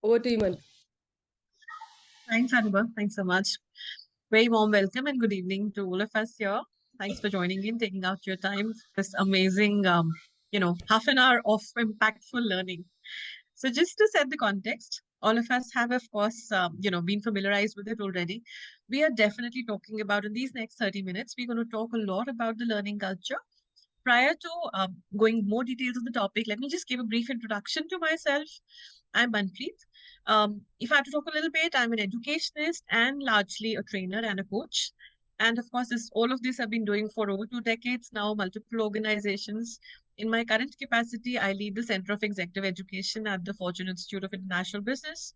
Over to you, Manthan. Thanks, Anubha. Thanks so much. Very warm welcome and good evening to all of us here. Thanks for joining in, taking out your time for this amazing, half an hour of impactful learning. So, just to set the context, all of us have, of course, been familiarized with it already. We are definitely talking about in these next 30 minutes. We're going to talk a lot about the learning culture. Prior to going more details on the topic, let me just give a brief introduction to myself. I'm Manpreet. If I have to talk a little bit, I'm an educationist and largely a trainer and a coach. And of course, all of this I've been doing for over 2 decades now, multiple organizations. In my current capacity, I lead the Center of Executive Education at the Fortune Institute of International Business.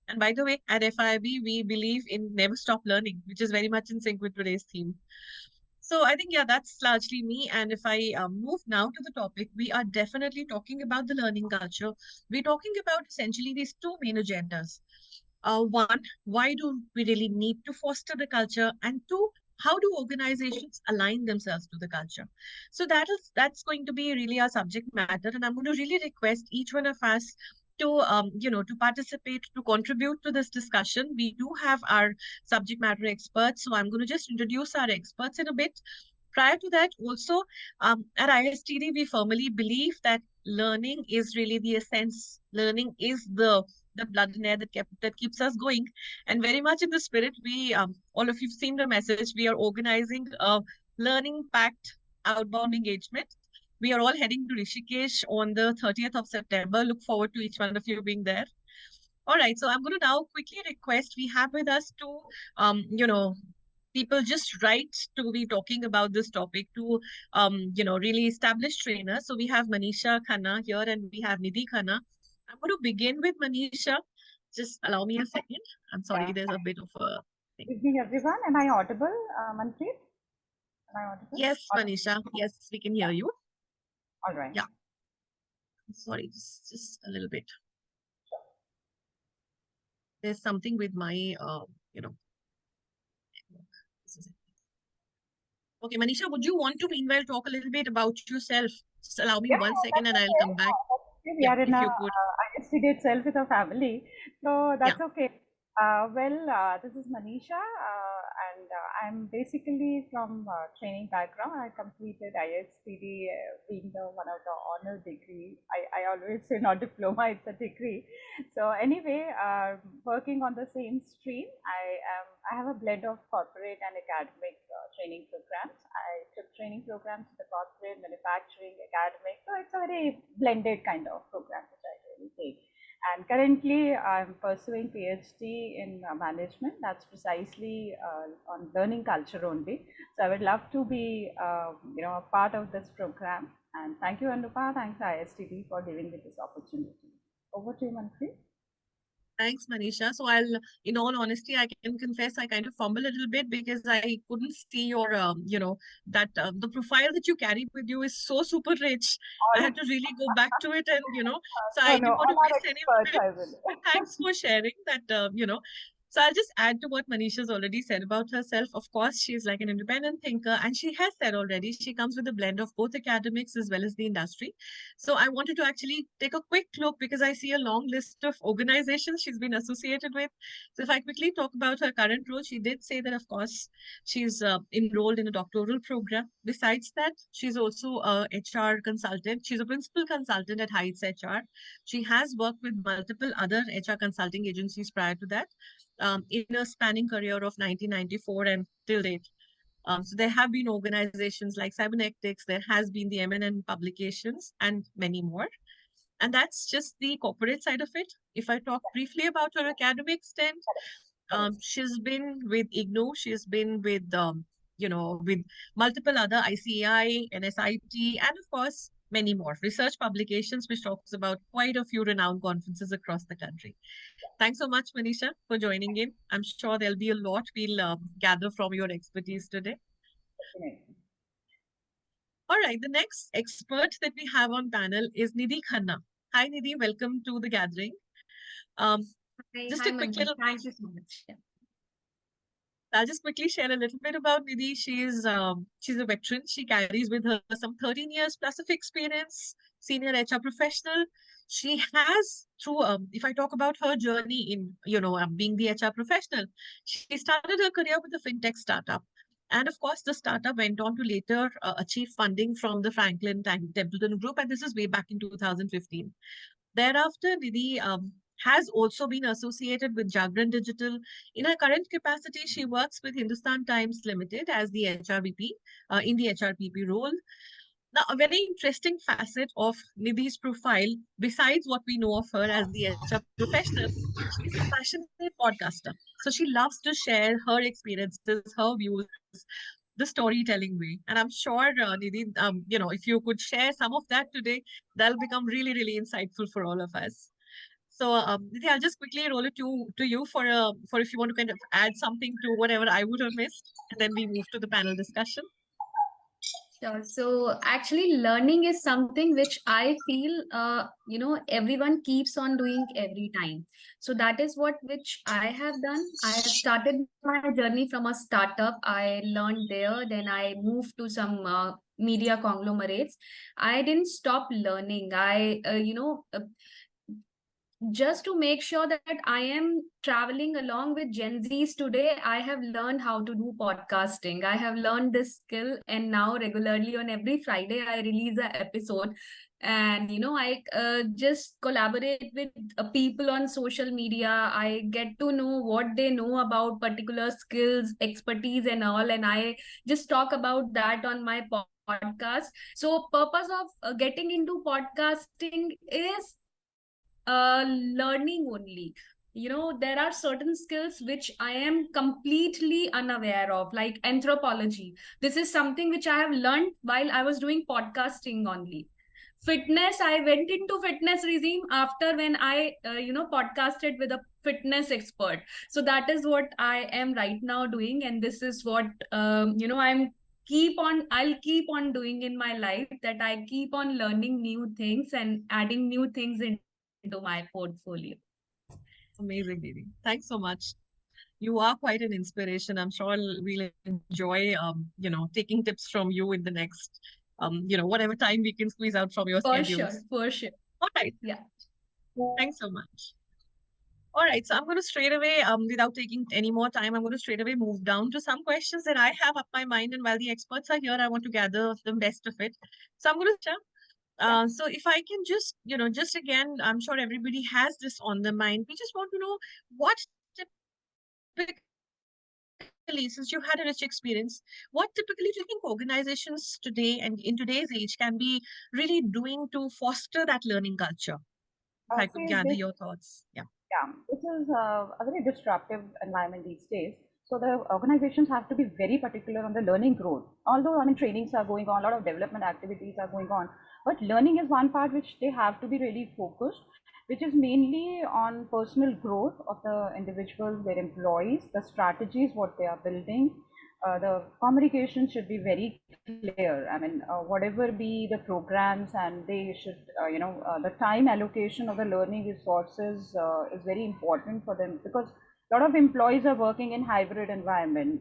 And by the way, at FIB, we believe in never stop learning, which is very much in sync with today's theme. So I think, yeah, that's largely me. And if I move now to the topic, we are definitely talking about the learning culture. We're talking about essentially these two main agendas. One, why do we really need to foster the culture? And two, how do organizations align themselves to the culture? So that's going to be really our subject matter. And I'm going to really request each one of us to participate, to contribute to this discussion. We do have our subject matter experts. So I'm going to just introduce our experts in a bit. Prior to that, also at ISTD, we firmly believe that learning is really the essence. Learning is the blood and air that keeps us going. And very much in the spirit, we all of you've seen the message. We are organizing a learning packed outbound engagement. We are all heading to Rishikesh on the 30th of September. Look forward to each one of you being there. All right, so I'm going to now quickly request we have with us two, people just right to be talking about this topic to, really established trainers. So we have Manisha Khanna here and we have Nidhi Khanna. I'm going to begin with Manisha. Just allow me a second. I'm sorry, Yeah. there's a bit of a thing. Good evening, everyone. Am I audible, Manpreet? Am I audible? Yes, Manisha. Yes, we can hear you. All right. Yeah, sorry, just a little bit. There's something with my, this is it. Okay, Manisha, would you want to meanwhile talk a little bit about yourself? Just allow me Yeah, 1 second that's and I'll okay. come back. That's okay. We Yeah, are in if a you could. ISTD itself with a family, so Yeah. that's okay. This is Manisha, and I'm basically from training background. I completed ISTD, being the one of the honor degree. I always say not diploma; it's a degree. So anyway, working on the same stream, I have a blend of corporate and academic training programs. I took training programs in the corporate, manufacturing, academic. So it's a very blended kind of program which I really take. And currently, I'm pursuing PhD in management. That's precisely on learning culture only. So I would love to be, a part of this program. And thank you, Anupa. Thanks, ISTD, for giving me this opportunity. Over to you, Manpreet. Thanks, Manisha. So in all honesty, I can confess I kind of fumble a little bit because I couldn't see your, that the profile that you carry with you is so super rich. I All, had to really go back to it and, so no, I no, didn't want all to our miss any of experts, it. I will. But thanks for sharing that, So I'll just add to what Manisha's already said about herself. Of course, she's like an independent thinker, and she has said already she comes with a blend of both academics as well as the industry. So I wanted to actually take a quick look because I see a long list of organizations she's been associated with. So if I quickly talk about her current role, she did say that, of course, she's enrolled in a doctoral program. Besides that, she's also a HR consultant. She's a principal consultant at Heights HR. She has worked with multiple other HR consulting agencies prior to that, in a spanning career of 1994 and till date. So there have been organizations like Cybernetics, there has been the MNN publications, and many more. And that's just the corporate side of it. If I talk briefly about her academic stint, she's been with IGNOU, she's been with multiple other ICAI, NSIT, and of course, many more research publications, which talks about quite a few renowned conferences across the country. Thanks so much, Manisha, for joining in. I'm sure there'll be a lot we'll gather from your expertise today. Definitely. All right, the next expert that we have on panel is Nidhi Khanna. Hi, Nidhi, welcome to the gathering. Um, Hi, just hi, a quick Manthan. little Thank you so much. Yeah. I'll just quickly share a little bit about Nidhi. She's a veteran. She carries with her some 13 years plus of experience, senior HR professional. She has through if I talk about her journey in being the HR professional, she started her career with a fintech startup. And of course, the startup went on to later achieve funding from the Franklin Templeton Group, and this is way back in 2015. Thereafter, Nidhi has also been associated with Jagran Digital. In her current capacity, she works with Hindustan Times Limited as the HRBP in the HRBP role. Now, a very interesting facet of Nidhi's profile, besides what we know of her as the HR professional, she's a passionate podcaster. So she loves to share her experiences, her views, the storytelling way. And I'm sure, Nidhi, if you could share some of that today, that'll become really, really insightful for all of us. So, Nidhi, I'll just quickly roll it to you for if you want to kind of add something to whatever I would have missed, and then we move to the panel discussion. Sure. So actually, learning is something which I feel, everyone keeps on doing every time. So that is what which I have done. I have started my journey from a startup. I learned there, then I moved to some media conglomerates. I didn't stop learning. Just to make sure that I am traveling along with Gen Zs today, I have learned how to do podcasting. I have learned this skill, and now regularly on every Friday, I release an episode. And I just collaborate with people on social media. I get to know what they know about particular skills, expertise, and all, and I just talk about that on my podcast. So, purpose of getting into podcasting is learning only. There are certain skills which I am completely unaware of, like anthropology. This is something which I have learned while I was doing podcasting only. Fitness, I went into fitness regime after when I podcasted with a fitness expert. So that is what I am right now doing, and this is what I'll keep on doing in my life, that I keep on learning new things and adding new things into my portfolio. Amazing, Didi. Thanks so much. You are quite an inspiration. I'm sure we'll enjoy, taking tips from you in the next, whatever time we can squeeze out from your For sure, schedules. for sure. All right. Yeah. Thanks so much. All right. So I'm going to straight away, without taking any more time, I'm going to straight away move down to some questions that I have up my mind. And while the experts are here, I want to gather the best of it. So I'm going to start. Yeah. So if I can just, just again, I'm sure everybody has this on their mind. We just want to know what typically, since you had a rich experience, what typically do you think organizations today and in today's age can be really doing to foster that learning culture? If I could gather your thoughts. Yeah. See, this Yeah, this is a very disruptive environment these days. So the organizations have to be very particular on the learning growth. Although, I mean, trainings are going on, a lot of development activities are going on, but learning is one part which they have to be really focused, which is mainly on personal growth of the individuals, their employees, the strategies, what they are building. The communication should be very clear. I mean, whatever be the programs, and they should, the time allocation of the learning resources is very important for them, because a lot of employees are working in hybrid environment,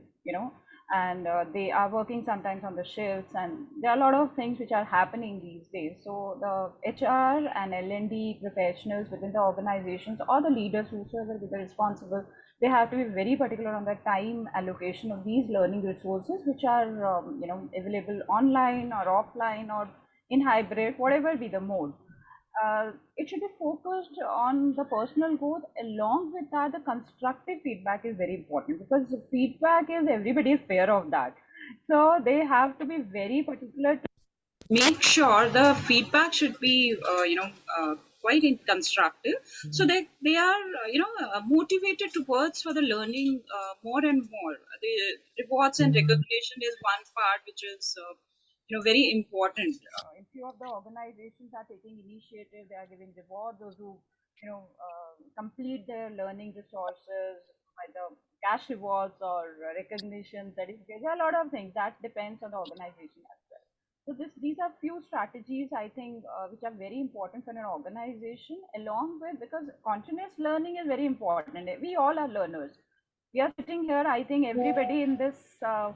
and they are working sometimes on the shifts, and there are a lot of things which are happening these days. So the HR and L&D professionals within the organizations, or the leaders, whosoever be the responsible, they have to be very particular on the time allocation of these learning resources, which are available online or offline or in hybrid, whatever be the mode. It should be focused on the personal growth. Along with that, the constructive feedback is very important, because feedback is, everybody is fair of that. So they have to be very particular to make sure the feedback should be quite constructive, so that they are motivated towards for the learning more and more. The rewards and recognition is one part which is very important. In few of the organizations are taking initiative, they are giving reward those who complete their learning resources, either cash rewards or recognition certificates. There are a lot of things that depends on the organization as well. So these are few strategies, I think, which are very important for an organization, along with, because continuous learning is very important. We all are learners. We are sitting here, I think everybody in this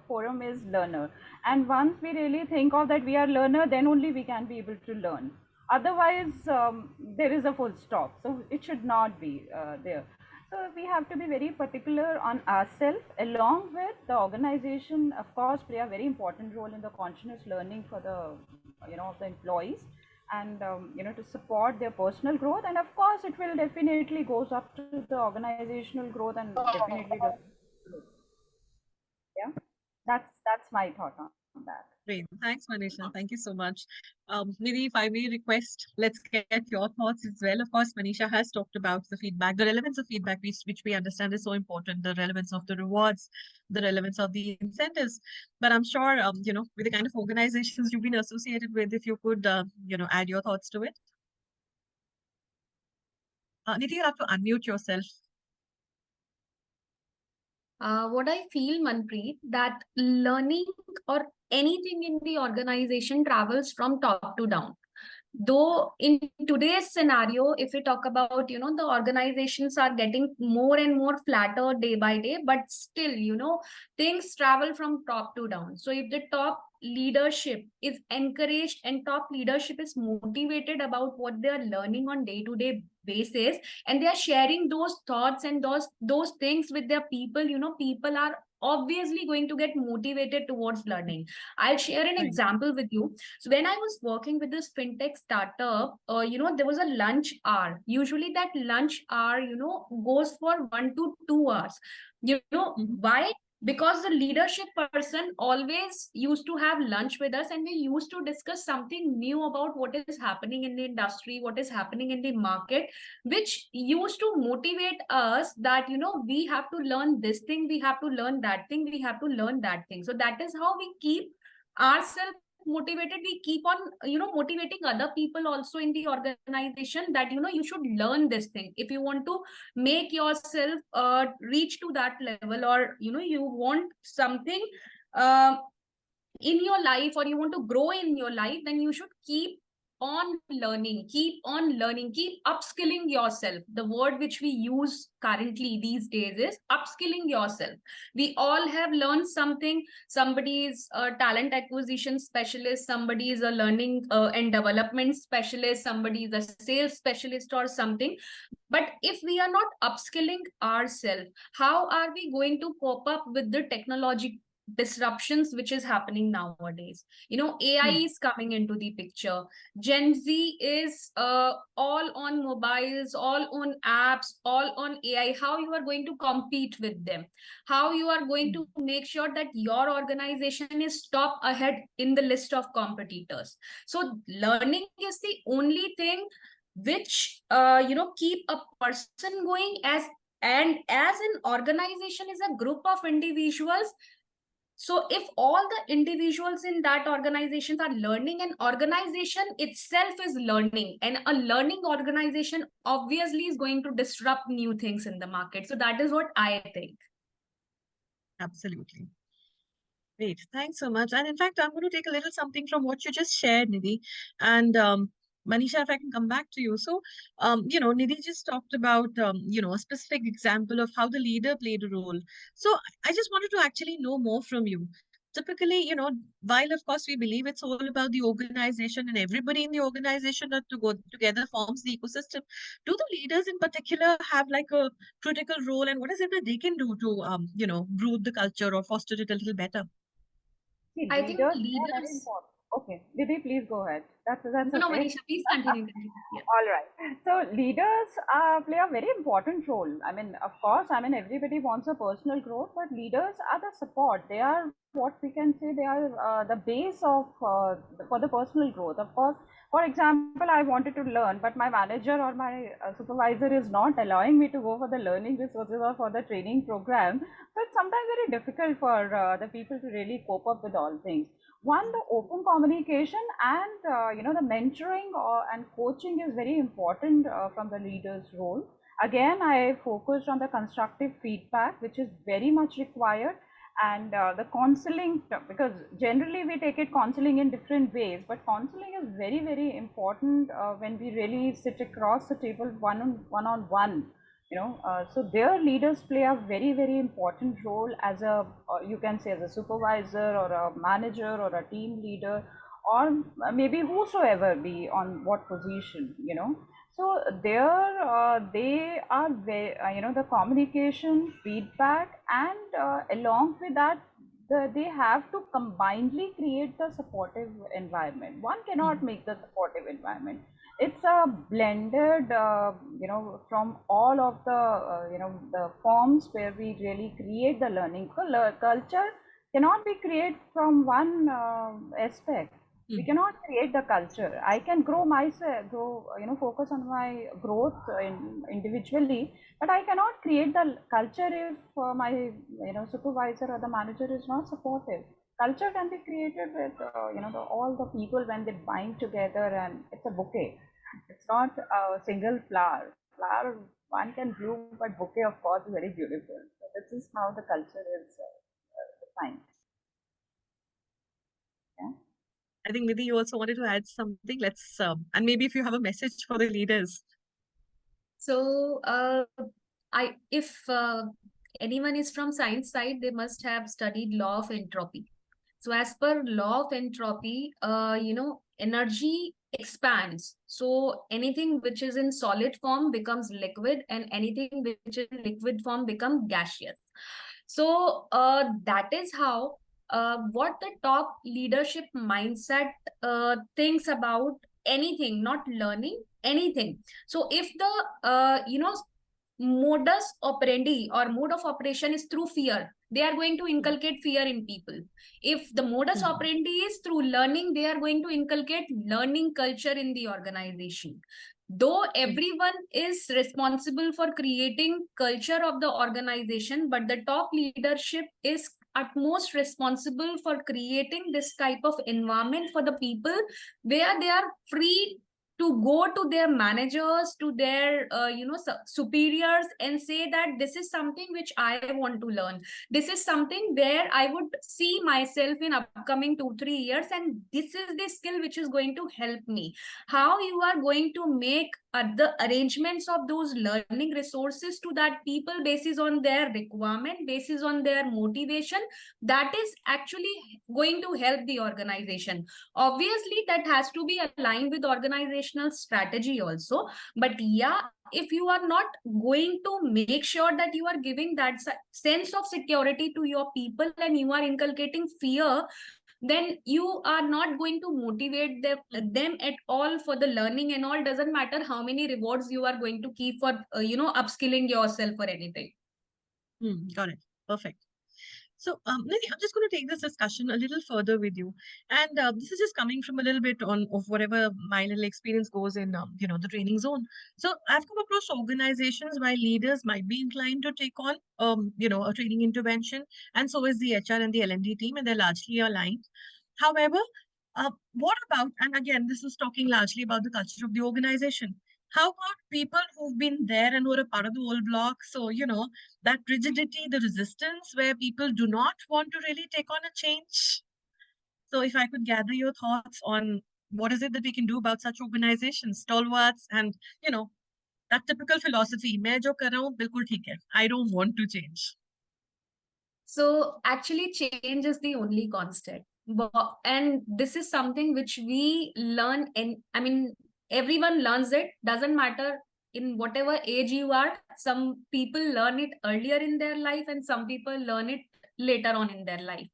forum is learner. And once we really think of that we are learner, then only we can be able to learn. Otherwise, there is a full stop. So it should not be there. So we have to be very particular on ourselves, along with the organization, of course, play a very important role in the continuous learning for the, the employees, and to support their personal growth. And of course it will definitely goes up to the organizational growth, and definitely the, yeah, that's my thought on that. Great. Thanks, Manisha. Thank you so much. Nidhi, if I may request, let's get your thoughts as well. Of course, Manisha has talked about the feedback, the relevance of feedback, which we understand is so important, the relevance of the rewards, the relevance of the incentives. But I'm sure, with the kind of organizations you've been associated with, if you could, add your thoughts to it. Nidhi, you'll have to unmute yourself. What I feel, Manpreet, that learning or anything in the organization travels from top to down. Though in today's scenario, if we talk about, the organizations are getting more and more flatter day by day, but still, things travel from top to down. So if the top leadership is encouraged and top leadership is motivated about what they are learning on day-to-day basis, and they are sharing those thoughts and those things with their people, people are obviously going to get motivated towards learning. I'll share an Right. example with you. So when I was working with this fintech startup, there was a lunch hour. Usually that lunch hour, goes for 1 to 2 hours. Why? Because the leadership person always used to have lunch with us, and we used to discuss something new about what is happening in the industry, what is happening in the market, which used to motivate us that, we have to learn this thing, we have to learn that thing, we have to learn that thing. So that is how we keep ourselves motivated. We keep on motivating other people also in the organization that you should learn this thing if you want to make yourself reach to that level, or you want something uh, in your life, or you want to grow in your life, then you should keep on learning, keep upskilling yourself. The word which we use currently these days is upskilling yourself. We all have learned something. Somebody is a talent acquisition specialist, somebody is a learning and development specialist, somebody is a sales specialist or something. But if we are not upskilling ourselves, how are we going to cope up with the technology disruptions which is happening nowadays? AI is coming into the picture. Gen Z is all on mobiles, all on apps, all on AI. How you are going to compete with them? How you are going to make sure that your organization is top ahead in the list of competitors? So learning is the only thing which keep a person going, as an organization is a group of individuals. So if all the individuals in that organization are learning, an organization itself is learning, and a learning organization obviously is going to disrupt new things in the market. So that is what I think. Absolutely. Great. Thanks so much. And in fact, I'm going to take a little something from what you just shared, Nidhi. And Manisha, if I can come back to you. So, Nidhi just talked about, a specific example of how the leader played a role. So I just wanted to actually know more from you. Typically, while of course we believe it's all about the organization and everybody in the organization that to go together forms the ecosystem, do the leaders in particular have like a critical role, and what is it that they can do to, brood the culture or foster it a little better? See, I think leaders, they are very leaders. important. Okay, Didi, please go ahead. That's No, no, okay. Manisha, please continue. Yeah. All right. So leaders play a very important role. I mean, of course, I mean everybody wants a personal growth, but leaders are the support. They are what we can say. They are the base of for the personal growth. Of course, for example, I wanted to learn, but my manager or my supervisor is not allowing me to go for the learning resources or for the training program. So it's sometimes very difficult for the people to really cope up with all things. One, the open communication and the mentoring and coaching is very important from the leader's role. Again, I focused on the constructive feedback, which is very much required, and the counseling, because generally we take it counseling in different ways, but counseling is very, very important when we really sit across the table one on one So their leaders play a very, very important role as a, you can say, as a supervisor or a manager or a team leader, or maybe whosoever be on what position. So there, they are very, the communication, feedback, and along with that, they have to combinedly create the supportive environment. One cannot make the supportive environment. It's a blended, from all of the, the forms where we really create the learning. Culture cannot be created from one aspect. We cannot create the culture. I can grow myself, focus on my growth individually, but I cannot create the culture if my, supervisor or the manager is not supportive. Culture can be created with, all the people when they bind together, and it's a bouquet. It's not a single flower. Flower one can bloom, but bouquet, of course, is very beautiful. So this is how the culture is defined. Yeah. I think Nidhi, you also wanted to add something. Let's and maybe if you have a message for the leaders. So, if anyone is from science side, they must have studied law of entropy. So, as per law of entropy, energy expands. So, anything which is in solid form becomes liquid, and anything which is in liquid form becomes gaseous. So, that is how what the top leadership mindset thinks about anything, not learning anything. So if the modus operandi or mode of operation is through fear, they are going to inculcate fear in people. If the modus operandi is through learning, they are going to inculcate learning culture in the organization. Though everyone is responsible for creating culture of the organization, but the top leadership is at most responsible for creating this type of environment for the people where they are free to go to their managers, to their superiors, and say that this is something which I want to learn. This is something where I would see myself in upcoming 2-3 years, and this is the skill which is going to help me. How you are going to make the arrangements of those learning resources to that people basis on their requirement, basis on their motivation, that is actually going to help the organization. Obviously that has to be aligned with organizational strategy also, but yeah, if you are not going to make sure that you are giving that sense of security to your people and you are inculcating fear, then you are not going to motivate them at all for the learning and all. Doesn't matter how many rewards you are going to keep for upskilling yourself or anything. Got it. Perfect. So, Nidhi, I'm just going to take this discussion a little further with you, and this is just coming from a little bit on of whatever my little experience goes in, the training zone. So, I've come across organizations where leaders might be inclined to take on, a training intervention, and so is the HR and the L&D team, and they're largely aligned. However, what about, and again, this is talking largely about the culture of the organization. How about people who've been there and who are a part of the old block? So, that rigidity, the resistance where people do not want to really take on a change. So, if I could gather your thoughts on what is it that we can do about such organizations, stalwarts, and, that typical philosophy, मैं जो कर रहा हूँ, बिल्कुल ठीक है. I don't want to change. So actually change is the only constant. And this is something which we learn, and I mean everyone learns it, doesn't matter in whatever age you are. Some people learn it earlier in their life and some people learn it later on in their life.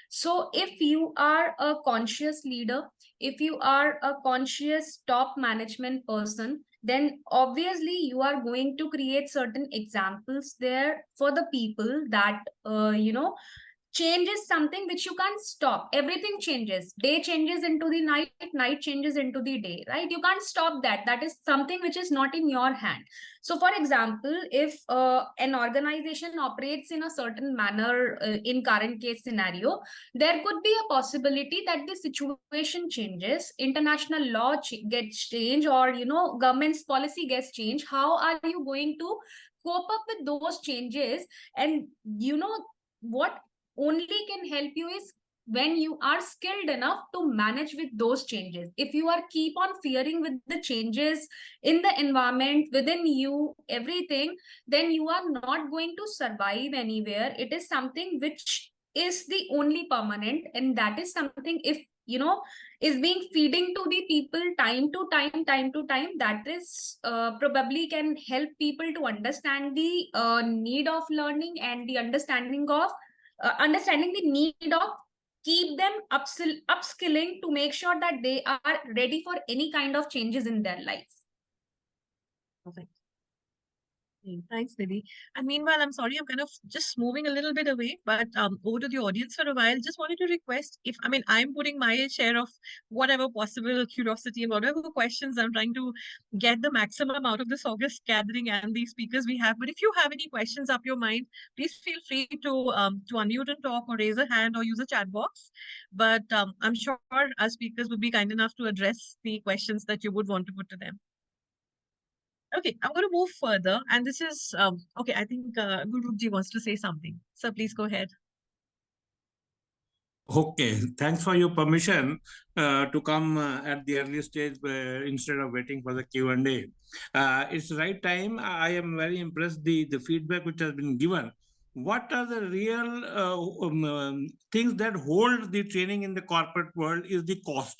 So if you are a conscious leader, if you are a conscious top management person, then obviously you are going to create certain examples there for the people that change is something which you can't stop. Everything changes. Day changes into the night, night changes into the day, right? You can't stop that. That is something which is not in your hand. So for example, if an organization operates in a certain manner, in current case scenario, there could be a possibility that the situation changes, international law gets changed, or government's policy gets changed. How are you going to cope up with those changes? And what only can help you is when you are skilled enough to manage with those changes. If you are keep on fearing with the changes in the environment, within you, everything, then you are not going to survive anywhere. It is something which is the only permanent, and that is something, if is being feeding to the people time to time, that is probably can help people to understand the need of learning, and the understanding the need of keep them upskilling to make sure that they are ready for any kind of changes in their life. Perfect. Thanks, Nidhi. And meanwhile, I'm sorry, I'm kind of just moving a little bit away, but over to the audience for a while. Just wanted to request if, I mean, I'm putting my share of whatever possible curiosity and whatever questions I'm trying to get the maximum out of this August gathering and the speakers we have. But if you have any questions up your mind, please feel free to unmute and talk or raise a hand or use a chat box. But I'm sure our speakers would be kind enough to address the questions that you would want to put to them. Okay, I'm going to move further, and this is okay. I think Gurukji wants to say something, so please go ahead. Okay, thanks for your permission to come at the early stage instead of waiting for the Q&A. It's the right time. I am very impressed the feedback which has been given. What are the real things that hold the training in the corporate world is the cost.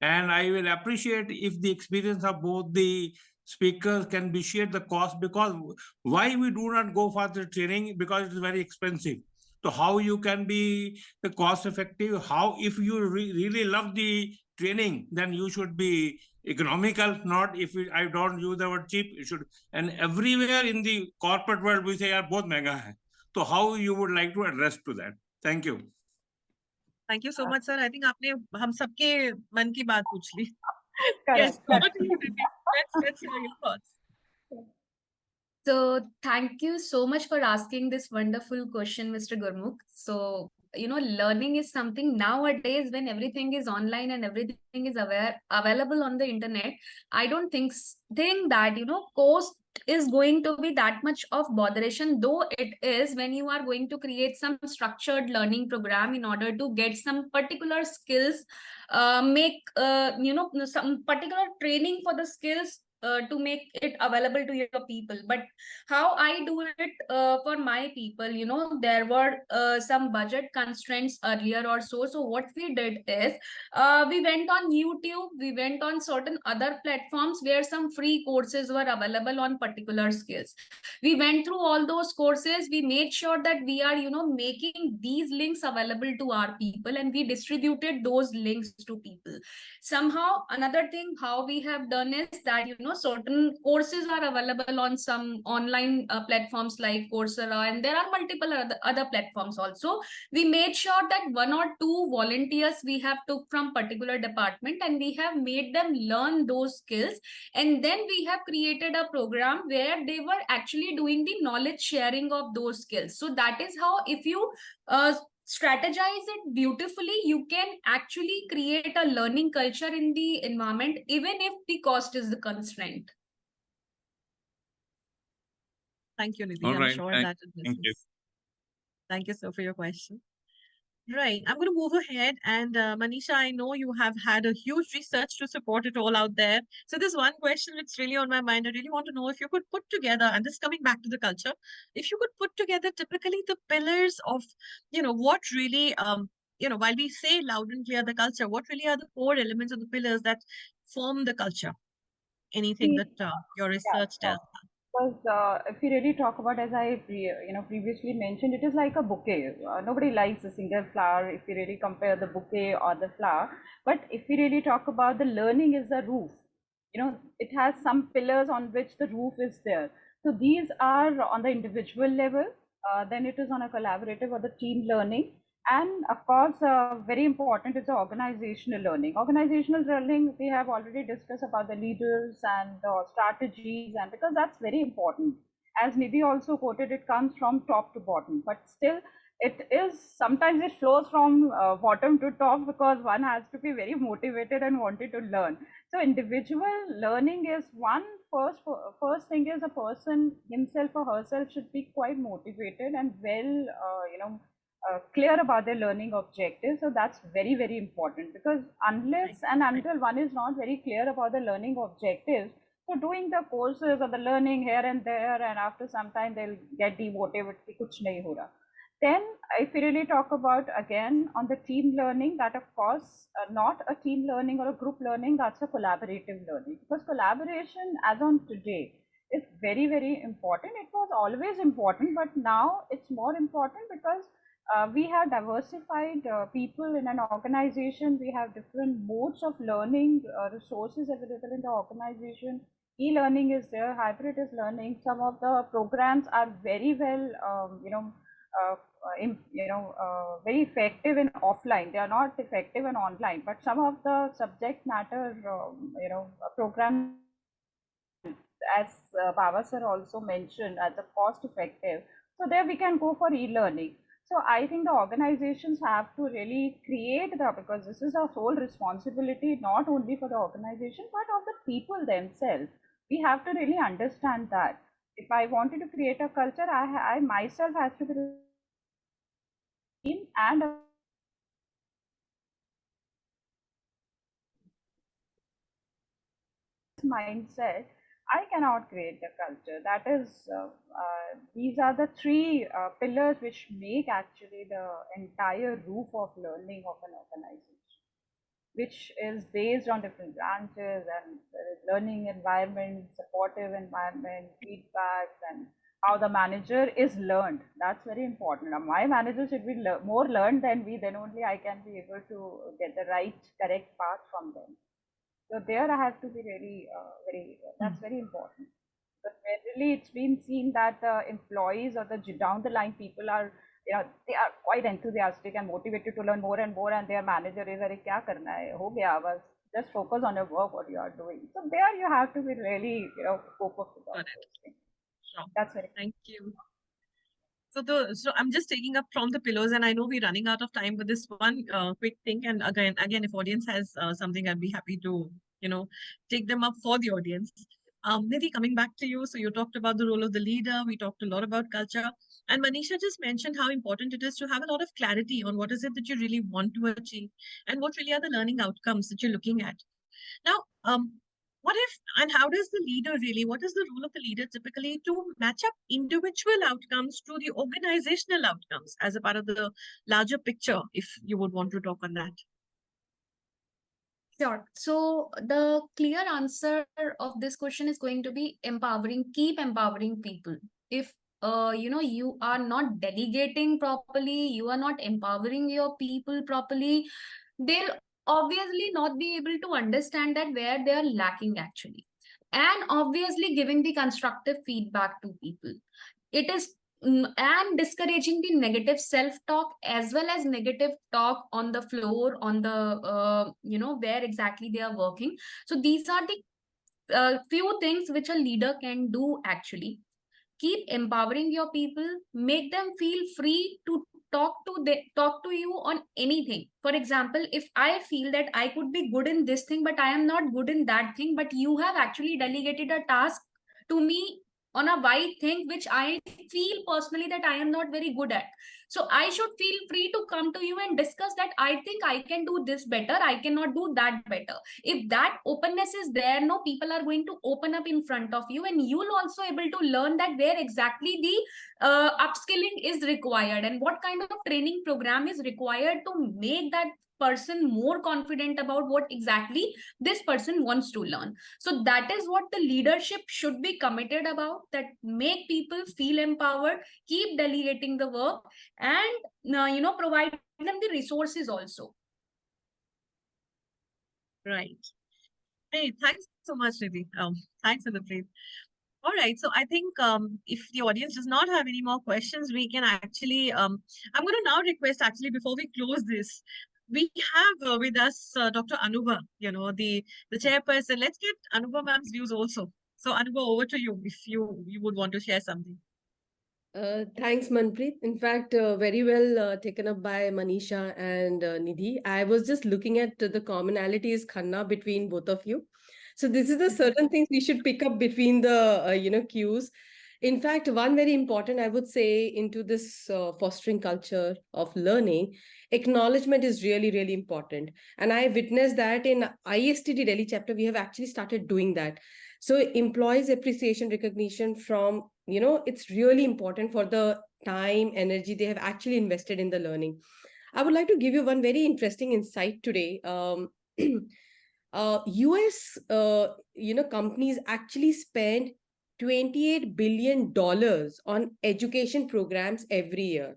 And I will appreciate if the experience of both the speakers can be shared the cost, because why we do not go for the training, because it is very expensive. So how you can be the cost effective, how if you really love the training, then you should be economical, not if you, I don't use the word cheap, you should. And everywhere in the corporate world we say are both mega hai. So how you would like to address to that? Thank you. Thank you so much, sir. I think आपने हम सबके मन की बात पूछ ली. Correct. Yes, over to you, Nidhi. Let's hear your thoughts. So thank you so much for asking this wonderful question, Mr. Gurmukh. So, learning is something nowadays when everything is online and everything is available on the internet. I don't think that, cost is going to be that much of botheration, though it is when you are going to create some structured learning program in order to get some particular skills, make, some particular training for the skills to make it available to your people. But how I do it for my people, there were some budget constraints earlier or so. So what we did is we went on YouTube, we went on certain other platforms where some free courses were available on particular skills. We went through all those courses, we made sure that we are making these links available to our people, and we distributed those links to people. Somehow another thing how we have done is that certain courses are available on some online platforms like Coursera, and there are multiple other platforms also. We made sure that one or two volunteers we have took from particular department, and we have made them learn those skills, and then we have created a program where they were actually doing the knowledge sharing of those skills. So that is how, if you strategize it beautifully, you can actually create a learning culture in the environment, even if the cost is the constraint. Thank you, Nidhi. All I'm right. sure Thank that you. addresses. Thank you, sir, for your question. Right. I'm going to move ahead. And Manisha, I know you have had a huge research to support it all out there. So there's one question that's really on my mind. I really want to know if you could put together, and this coming back to the culture, if you could put together typically the pillars of, what really, while we say loud and clear the culture, what really are the core elements of the pillars that form the culture? Anything that your research tells us? Because if we really talk about, as I previously mentioned, it is like a bouquet. Nobody likes a single flower if we really compare the bouquet or the flower. But if we really talk about the learning is the roof, it has some pillars on which the roof is there. So these are on the individual level, then it is on a collaborative or the team learning. And of course, very important is the organizational learning. Organizational learning, we have already discussed about the leaders and the strategies, and because that's very important. As Nidhi also quoted, it comes from top to bottom, but still it is, sometimes it flows from bottom to top, because one has to be very motivated and wanted to learn. So individual learning is one. First thing is a person himself or herself should be quite motivated and well, clear about their learning objectives. So that's very, very important, because unless and until one is not very clear about the learning objectives, so doing the courses or the learning here and there, and after some time they'll get demotivated, कि कुछ नहीं हो रहा. Then if we really talk about again on the team learning, that of course not a team learning or a group learning, that's a collaborative learning, because collaboration as on today is very, very important. It was always important, but now it's more important because we have diversified people in an organization. We have different modes of learning, resources available in the organization. E-learning is there, hybrid is learning. Some of the programs are very well, very effective in offline. They are not effective in online, but some of the subject matter, programs, as Baba sir also mentioned, as a cost effective. So there we can go for e-learning. So I think the organizations have to really create the, because this is our sole responsibility, not only for the organization, but of the people themselves. We have to really understand that. If I wanted to create a culture, I myself has to be team and mindset, I cannot create the culture. That is, these are the three pillars which make actually the entire roof of learning of an organization, which is based on different branches, and there is learning environment, supportive environment, feedbacks, and how the manager is learned. That's very important. Now, my manager should be more learned than me, then only I can be able to get the right, correct path from them. So there I have to be really that's very important. But generally it's been seen that employees or the down the line people are, they are quite enthusiastic and motivated to learn more and more, and their manager is, अरे क्या करना है, हो गया बस, just focus on your work, what you are doing. So there you have to be really, cope up with all those things. Sure. That's very. Thank you. So I'm just taking up from the pillars, and I know we're running out of time, but this one quick thing, and again, if audience has something, I'd be happy to, take them up for the audience. Nidhi, coming back to you. So you talked about the role of the leader. We talked a lot about culture, and Manisha just mentioned how important it is to have a lot of clarity on what is it that you really want to achieve, and what really are the learning outcomes that you're looking at. Now, what if and how does the leader really, what is the role of the leader typically to match up individual outcomes to the organizational outcomes as a part of the larger picture, if you would want to talk on that? Sure. So the clear answer of this question is going to be empowering, keep empowering people. If you are not delegating properly, you are not empowering your people properly, they'll obviously not be able to understand that where they are lacking actually. And obviously giving the constructive feedback to people. It is and discouraging the negative self-talk as well as negative talk on the floor, on the where exactly they are working. So these are the few things which a leader can do actually. Keep empowering your people, make them feel free to talk to you on anything. For example, if I feel that I could be good in this thing but I am not good in that thing, but you have actually delegated a task to me on a wide thing which I feel personally that I am not very good at, so I should feel free to come to you and discuss that I think I can do this better, I cannot do that better. If that openness is there, no, people are going to open up in front of you, and you'll also able to learn that where exactly the upskilling is required and what kind of training program is required to make that person more confident about what exactly this person wants to learn. So that is what the leadership should be committed about, that make people feel empowered, keep delegating the work, and provide them the resources also. Right. Hey, thanks so much, Nidhi. Thanks, Anuprit. All right. So I think if the audience does not have any more questions, we can actually, I'm going to now request actually before we close this, we have with us Dr. Anuba, the chairperson. Let's get Anuba ma'am's views also. So Anuba, over to you if you would want to share something. Thanks, Manpreet. In fact, very well taken up by Manisha and Nidhi. I was just looking at the commonalities, Khanna, between both of you. So this is the certain things we should pick up between the, cues. In fact, one very important, I would say, into this fostering culture of learning, acknowledgement is really, really important. And I witnessed that in ISTD Delhi chapter, we have actually started doing that. So employees appreciation recognition from, it's really important for the time, energy they have actually invested in the learning. I would like to give you one very interesting insight today. US, companies actually spend $28 billion on education programs every year.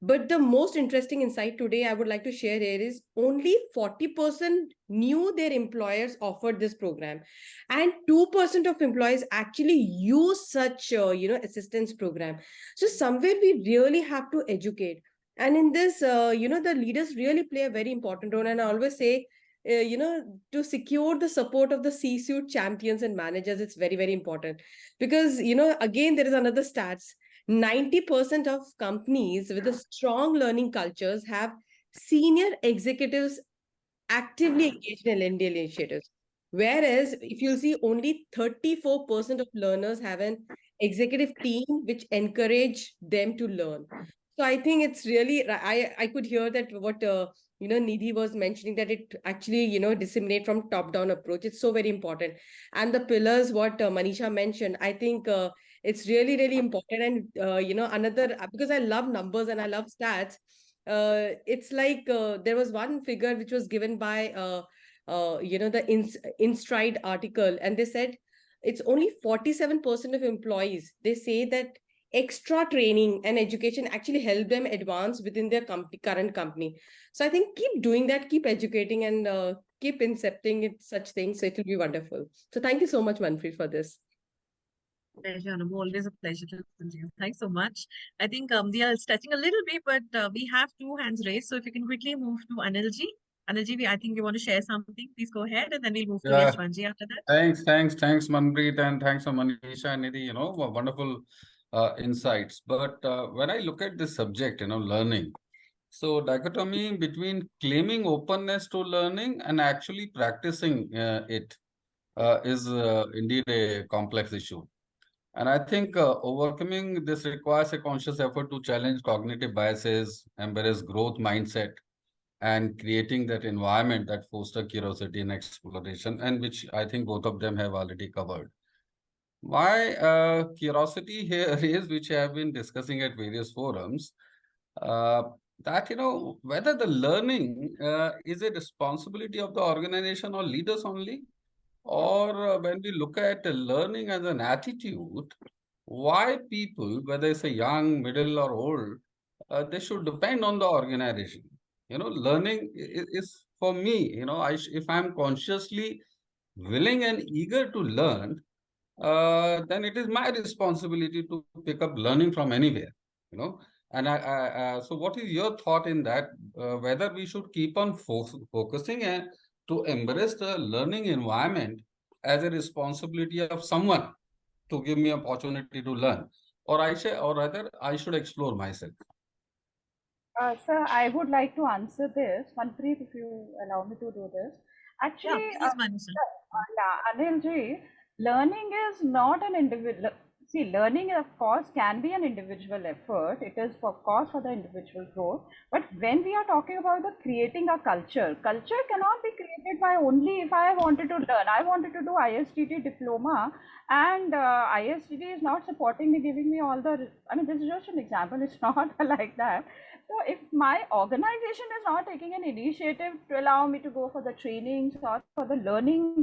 But the most interesting insight today I would like to share here is only 40% knew their employers offered this program, and 2% of employees actually use such assistance program. So somewhere we really have to educate, and in this the leaders really play a very important role. And I always say, to secure the support of the C-suite champions and managers, it's very, very important, because again there is another stats. 90% of companies with a strong learning cultures have senior executives actively engaged in LND initiatives. Whereas if you see, only 34% of learners have an executive team which encourage them to learn. So I think it's really, I could hear that what Nidhi was mentioning, that it actually disseminate from top down approach. It's so very important. And the pillars what Manisha mentioned, I think it's really, really important. And another, because I love numbers and I love stats, it's like there was one figure which was given by the InStride article, and they said it's only 47% of employees, they say that extra training and education actually help them advance within their current company. So I think keep doing that, keep educating, and keep incepting it, such things, so it will be wonderful. So thank you so much, Manpreet, for this. Pleasure, Anubu. Always a pleasure to listen to you. Thanks so much. I think we are stretching a little bit, but we have two hands raised. So if you can quickly move to Anilji. Anilji, I think you want to share something. Please go ahead, and then we'll move to Yeah, Yashwanji after that. thanks, Manpreet, and thanks for Manisha and Nidhi, wonderful insights. But when I look at this subject, learning, so dichotomy between claiming openness to learning and actually practicing it is indeed a complex issue. And I think overcoming this requires a conscious effort to challenge cognitive biases, embrace growth mindset, and creating that environment that foster curiosity and exploration, and which I think both of them have already covered. My curiosity here is, which I have been discussing at various forums, uh, that whether the learning is a responsibility of the organization or leaders only, or when we look at learning as an attitude, why people, whether it's a young, middle, or old, they should depend on the organization. Learning is for me, if I'm consciously willing and eager to learn, then it is my responsibility to pick up learning from anywhere, you know. And so what is your thought in that, whether we should keep on focusing to embrace the learning environment as a responsibility of someone to give me opportunity to learn, or rather I should explore myself? Sir, I would like to answer this. Manpreet, if you allow me to do this. Yeah, Actually, please, Manisha. Anilji, learning is not an individual. See, learning, of course, can be an individual effort. It is, of course, for the individual growth. But when we are talking about the creating a culture, culture cannot be created by only if I wanted to learn. I wanted to do ISTD diploma, and ISTD is not supporting me, giving me all the. I mean, this is just an example. It's not like that. So if my organization is not taking an initiative to allow me to go for the trainings or for the learning,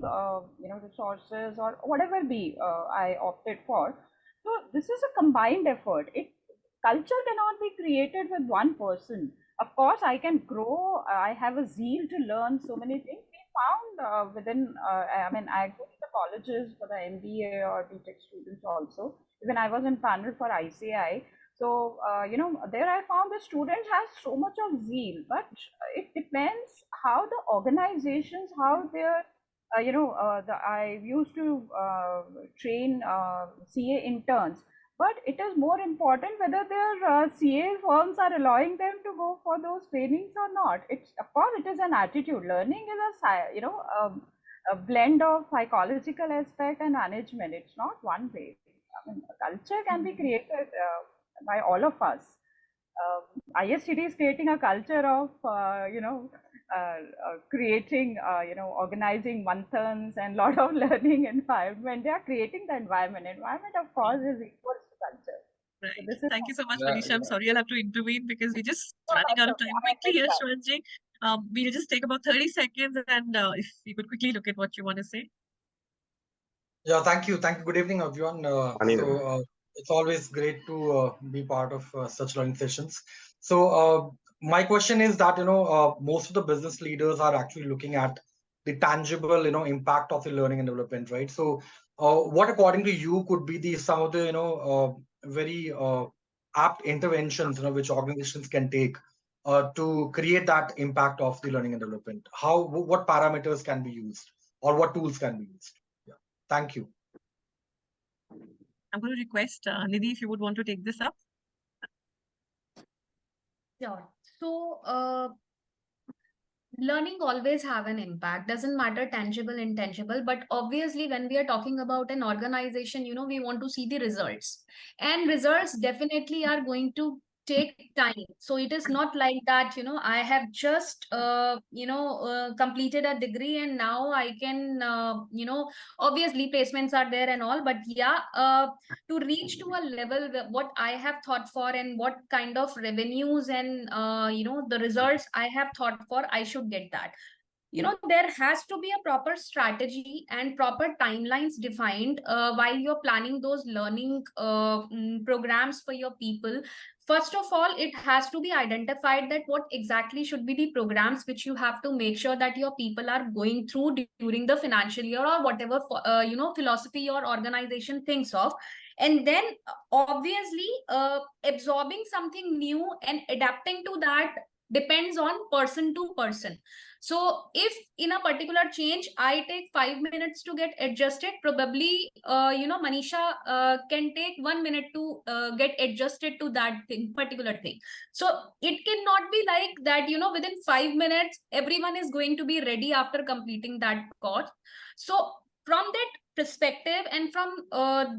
resources or whatever be I opted for, so this is a combined effort. Culture cannot be created with one person. Of course, I can grow. I have a zeal to learn so many things. We found within. I mean, I go to the colleges for the MBA or BTech students also. Even I was in panel for ICI. So, there I found the students have so much of zeal, but it depends how the organizations, how their, I used to train CA interns, but it is more important whether their CA firms are allowing them to go for those trainings or not. It's, of course, it is an attitude. Learning is a blend of psychological aspect and management. It's not one way. mean, a culture can be created by all of us. ISTD is creating a culture of, creating, organizing Manthans and lot of learning environment. They are creating the environment. Environment, of course, is equals to culture. Right. So this is Thank you so much, Yeah, Manisha. I'm sorry I'll have to intervene because we're just no, running that's out of okay. time I quickly here, understand. Shwanji. We'll just take about 30 seconds and if you could quickly look at what you want to say. Yeah, thank you. Thank you. Good evening, everyone. It's always great to be part of such learning sessions. My question is that, most of the business leaders are actually looking at the tangible, impact of the learning and development, right? What according to you could be some of the, very apt interventions, which organizations can take to create that impact of the learning and development? What parameters can be used or what tools can be used? Yeah. Thank you. I'm going to request Nidhi if you would want to take this up. Sure. So, learning always have an impact, doesn't matter tangible, intangible, but obviously when we are talking about an organization, we want to see the results, and results definitely are going to take time. So it is not like that, I have just completed a degree and now I can obviously placements are there and all, but yeah, to reach to a level what I have thought for and what kind of revenues and the results I have thought for, I should get that. There has to be a proper strategy and proper timelines defined while you're planning those learning programs for your people. First of all, it has to be identified that what exactly should be the programs which you have to make sure that your people are going through during the financial year, or whatever philosophy your organization thinks of. And then obviously absorbing something new and adapting to that depends on person to person. So if in a particular change I take 5 minutes to get adjusted, probably Manisha can take 1 minute to get adjusted to that particular thing. So it cannot be like that, within 5 minutes everyone is going to be ready after completing that course. So from that perspective and from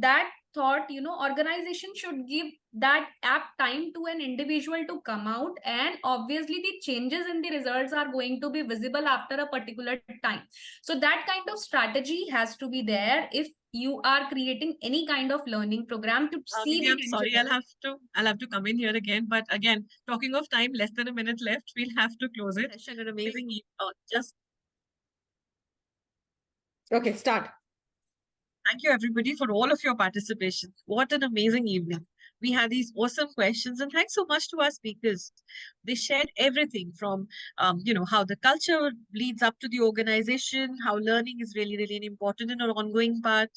that thought, organization should give that apt time to an individual to come out, and obviously the changes in the results are going to be visible after a particular time. So that kind of strategy has to be there if you are creating any kind of learning program to see Nidhi, the I'm sorry, I'll have to come in here again. But again, talking of time, less than a minute left. We'll have to close it. Session, an amazing. Just Okay, start. thank you, everybody, for all of your participation. What an amazing evening. We had these awesome questions, and thanks so much to our speakers. They shared everything from, how the culture leads up to the organization, how learning is really, really an important and an ongoing part.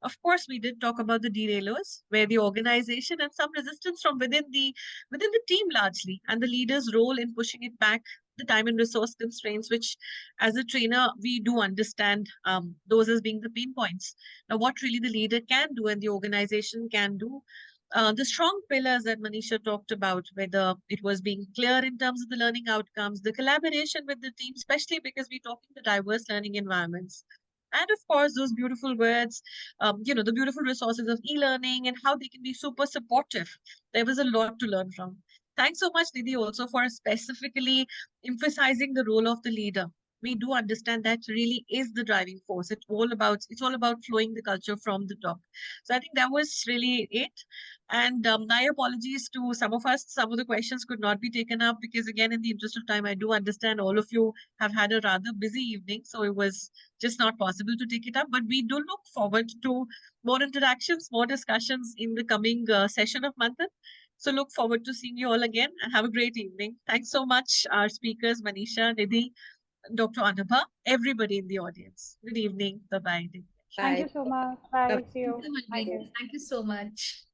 Of course, we did talk about the derailers, where the organization and some resistance from within the team largely, and the leader's role in pushing it back, the time and resource constraints, which as a trainer we do understand those as being the pain points. Now, what really the leader can do and the organization can do. The strong pillars that Manisha talked about, whether it was being clear in terms of the learning outcomes, the collaboration with the team, especially because we're talking the diverse learning environments. And of course, those beautiful words, the beautiful resources of e-learning and how they can be super supportive. There was a lot to learn from. Thanks so much, Nidhi, also for specifically emphasizing the role of the leader. We do understand that really is the driving force. It's all about flowing the culture from the top. So I think that was really it. And my apologies to some of us. Some of the questions could not be taken up because, again, in the interest of time, I do understand all of you have had a rather busy evening, so it was just not possible to take it up. But we do look forward to more interactions, more discussions in the coming session of Manthan. So look forward to seeing you all again and have a great evening. Thanks so much, our speakers, Manisha, Nidhi, Dr. Anubha, everybody in the audience. Good evening. Bye-bye. Thank Bye. you so much. Bye. See Thank you. you, Thank Manvi. you. Thank you so much.